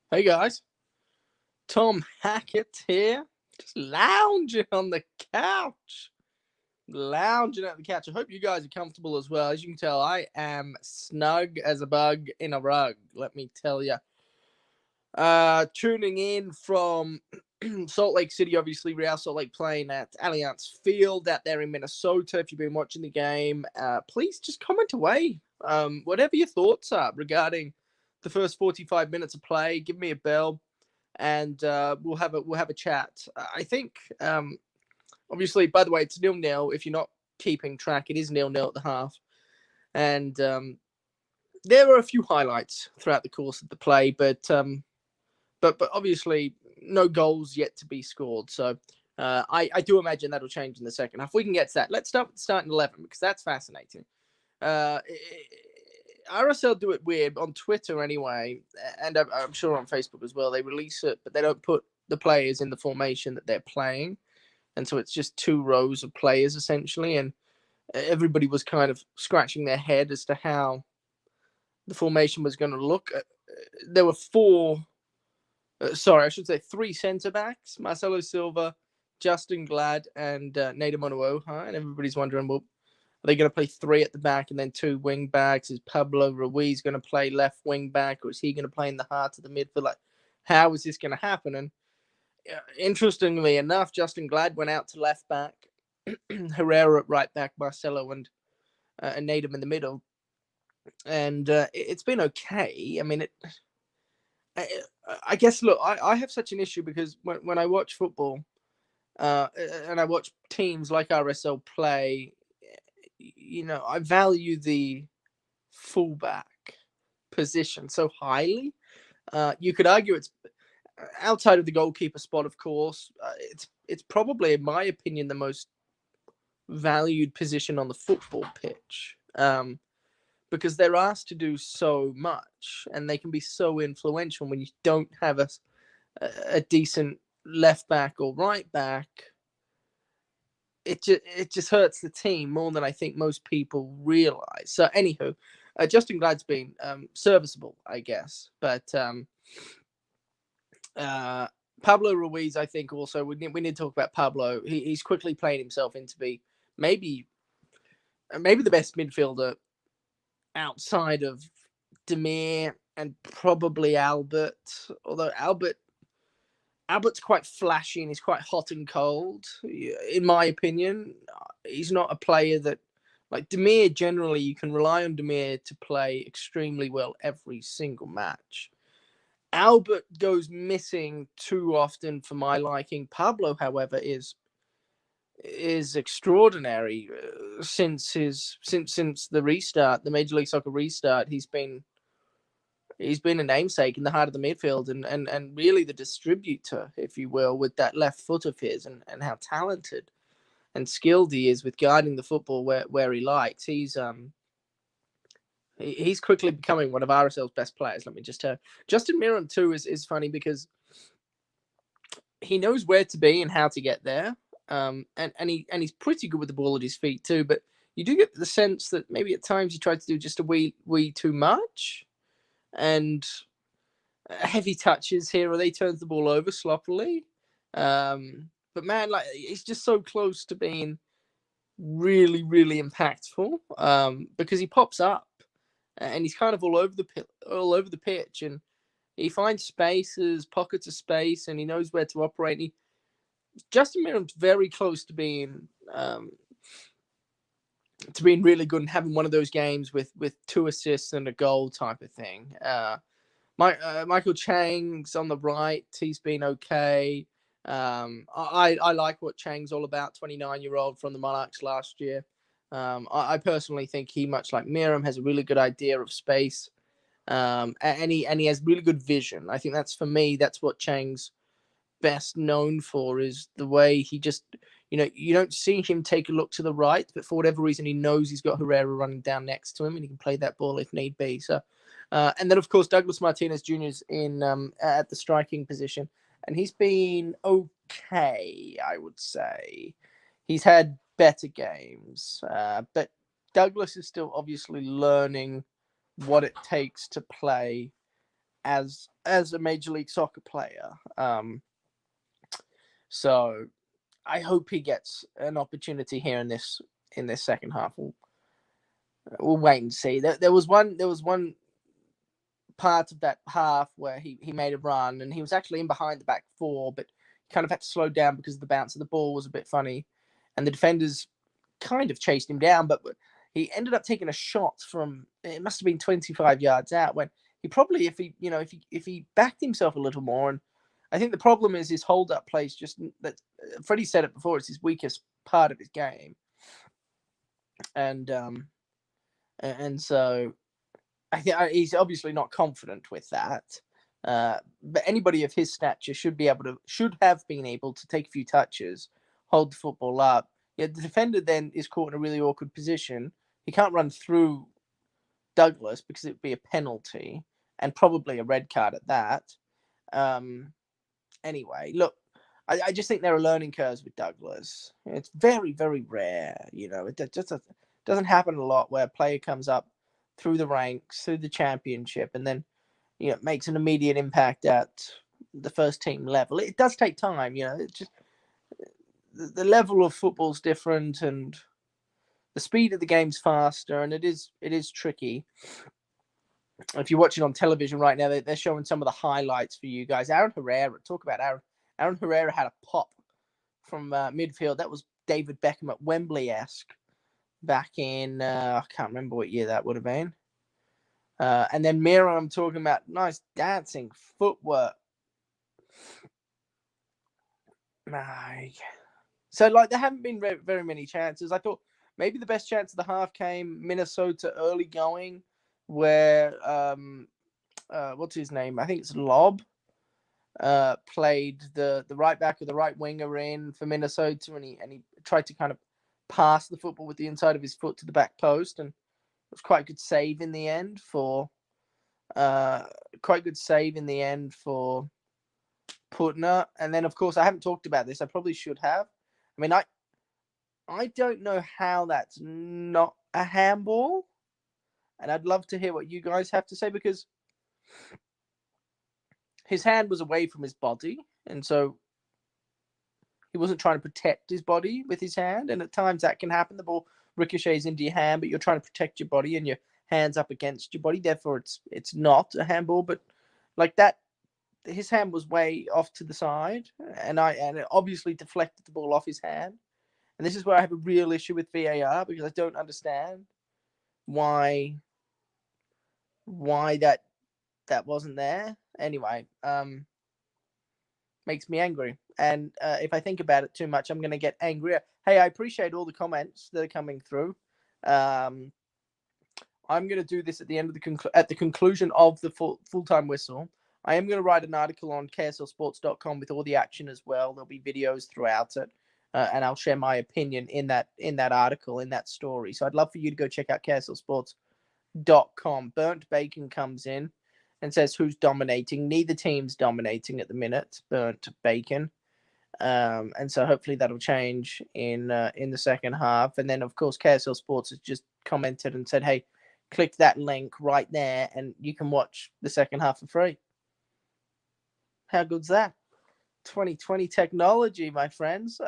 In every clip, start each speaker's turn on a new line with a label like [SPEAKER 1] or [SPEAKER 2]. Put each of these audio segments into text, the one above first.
[SPEAKER 1] Hey guys, Tom Hackett here, just lounging on the couch. Lounging at the couch. I hope you guys are comfortable as well. As you can tell, I am snug as a bug in a rug, let me tell you. Tuning in from Salt Lake City, obviously, Real Salt Lake playing at Allianz Field out there in Minnesota. If you've been watching the game, please just comment away. Whatever your thoughts are regarding the first 45 minutes of play, give me a bell and we'll have a chat. I think obviously, by the way, it's 0-0. If you're not keeping track, it is 0-0 at the half, and there were a few highlights throughout the course of the play, but obviously no goals yet to be scored. So I do imagine that'll change in the second half. We can get to that. Let's start with the starting 11 because that's fascinating. RSL do it weird on Twitter anyway, and I'm sure on Facebook as well. They release it, but they don't put the players in the formation that they're playing, and so it's just two rows of players essentially, and everybody was kind of scratching their head as to how the formation was going to look. There were I should say three centre backs: Marcelo Silva, Justin Glad, and Nader Monuoha, and everybody's wondering, well, are they going to play three at the back and then two wing backs? Is Pablo Ruiz going to play left wing back, or is he going to play in the heart of the midfield? Like, how is this going to happen? And interestingly enough, Justin Glad went out to left back, Herrera at right back, Marcelo and Nader in the middle, and it's been okay. I mean, I guess, look, I have such an issue because when I watch football and I watch teams like RSL play, I value the fullback position so highly. You could argue it's outside of the goalkeeper spot, of course. It's probably, in my opinion, the most valued position on the football pitch because they're asked to do so much and they can be so influential when you don't have a decent left back or right back. It just hurts the team more than I think most people realize. So, anywho, Justin Glad's been serviceable, I guess, but Pablo Ruiz, I think also we need to talk about Pablo. He's quickly playing himself into be maybe the best midfielder outside of Demir and probably Albert. Although Albert's quite flashy and he's quite hot and cold. In my opinion, he's not a player that, like Demir, generally you can rely on Demir to play extremely well every single match. Albert goes missing too often for my liking. Pablo, however, is extraordinary since the restart, the Major League Soccer restart. He's been a namesake in the heart of the midfield and really the distributor, if you will, with that left foot of his and how talented and skilled he is with guiding the football where he likes. He's quickly becoming one of RSL's best players. Let me just tell you. Justin Miron too is funny because he knows where to be and how to get there. And he's pretty good with the ball at his feet too. But you do get the sense that maybe at times he tried to do just a wee too much, and heavy touches here or they turns the ball over sloppily. But man, like he's just so close to being really, really impactful because he pops up and he's kind of all over the pitch, and he finds spaces, pockets of space, and he knows where to operate. Justin Miron's very close to being really good and having one of those games with 2 assists and a goal type of thing. Michael Chang's on the right. He's been okay. I like what Chang's all about. 29-year-old from the Monarchs last year. I personally think he, much like Miram, has a really good idea of space, and he has really good vision. I think that's what Chang's best known for, is the way he just, you don't see him take a look to the right, but for whatever reason, he knows he's got Herrera running down next to him, and he can play that ball if need be. So, and then of course Douglas Martinez Jr. is in at the striking position, and he's been okay, I would say. He's had better games, but Douglas is still obviously learning what it takes to play as a Major League Soccer player. So I hope he gets an opportunity here in this second half. We'll wait and see. There was one part of that half where he made a run and he was actually in behind the back four, but he kind of had to slow down because the bounce of the ball was a bit funny, and the defenders kind of chased him down, but he ended up taking a shot from, it must have been 25 yards out, when he probably, if he backed himself a little more. And I think the problem is his hold-up play is just that. Freddie said it before; it's his weakest part of his game, and so I think he's obviously not confident with that. But anybody of his stature should have been able to take a few touches, hold the football up. Yeah, the defender then is caught in a really awkward position. He can't run through Douglas because it would be a penalty and probably a red card at that. Anyway, look, I just think there are learning curves with Douglas. It's very, very rare. It just doesn't happen a lot where a player comes up through the ranks, through the championship, and then makes an immediate impact at the first team level. It does take time. It just, the level of football's different, and the speed of the game's faster, and it is tricky. If you're watching on television right now, they're showing some of the highlights for you guys. Aaron Herrera had a pop from midfield. That was David Beckham at Wembley-esque back in, I can't remember what year that would have been. And then Mira, I'm talking about nice dancing footwork. So, there haven't been very many chances. I thought maybe the best chance of the half came Minnesota early going, where, what's his name? I think it's Lob. Played the right back or the right winger in for Minnesota, and he tried to kind of pass the football with the inside of his foot to the back post, and it was quite a good save in the end for Putner. And then, of course, I haven't talked about this. I probably should have. I mean, I don't know how that's not a handball, and I'd love to hear what you guys have to say, because his hand was away from his body, and so he wasn't trying to protect his body with his hand. And at times that can happen. The ball ricochets into your hand, but you're trying to protect your body and your hand's up against your body. Therefore, it's not a handball. But like that, his hand was way off to the side, and it obviously deflected the ball off his hand. And this is where I have a real issue with VAR, because I don't understand why that wasn't there. Anyway, makes me angry. And if I think about it too much, I'm going to get angrier. Hey, I appreciate all the comments that are coming through. I'm going to do this at the end of at the conclusion of the full-time whistle. I am going to write an article on KSLSports.com with all the action as well. There'll be videos throughout it, and I'll share my opinion in that article, in that story. So I'd love for you to go check out KSLSports.com. Burnt Bacon comes in and says, who's dominating? Neither team's dominating at the minute. Burnt Bacon. And so hopefully that'll change in the second half. And then, of course, KSL Sports has just commented and said, hey, click that link right there and you can watch the second half for free. How good's that? 2020 technology, my friends.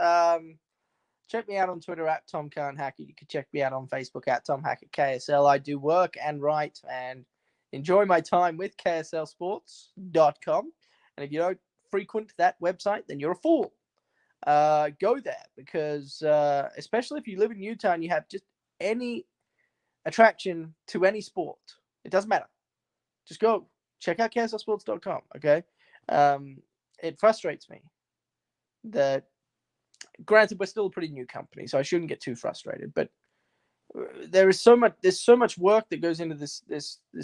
[SPEAKER 1] Check me out on Twitter at Tom Khan Hackett. You can check me out on Facebook at Tom Hackett KSL. I do work and write and enjoy my time with KSLSports.com. And if you don't frequent that website, then you're a fool. Go there, because especially if you live in Utah and you have just any attraction to any sport, it doesn't matter. Just go check out KSLSports.com. Okay. It frustrates me that, granted, we're still a pretty new company, so I shouldn't get too frustrated, but there's so much work that goes into this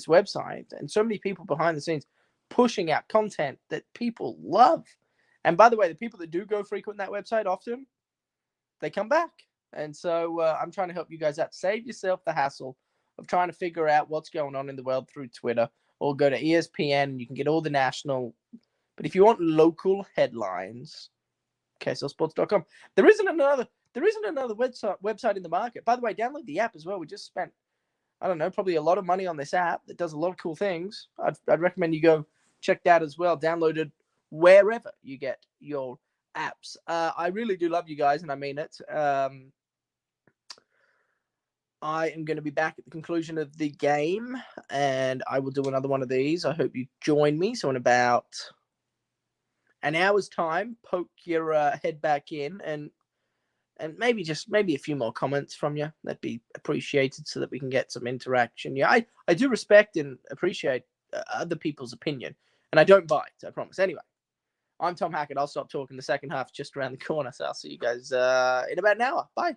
[SPEAKER 1] website, and so many people behind the scenes pushing out content that people love. And by the way, the people that do go frequent that website, often they come back. And so I'm trying to help you guys out. Save yourself the hassle of trying to figure out what's going on in the world through Twitter, or go to ESPN and you can get all the national. But if you want local headlines, KSLSports.com. There isn't another website in the market. By the way, download the app as well. We just spent, I don't know, probably a lot of money on this app that does a lot of cool things. I'd recommend you go checked out as well. Downloaded wherever you get your apps. I really do love you guys, and I mean it. I am going to be back at the conclusion of the game, and I will do another one of these. I hope you join me. So in about an hour's time, poke your head back in, and maybe a few more comments from you. That'd be appreciated so that we can get some interaction. Yeah, I do respect and appreciate other people's opinion, and I don't bite, I promise. Anyway, I'm Tom Hackett. I'll stop talking. The second half just around the corner, so I'll see you guys in about an hour. Bye.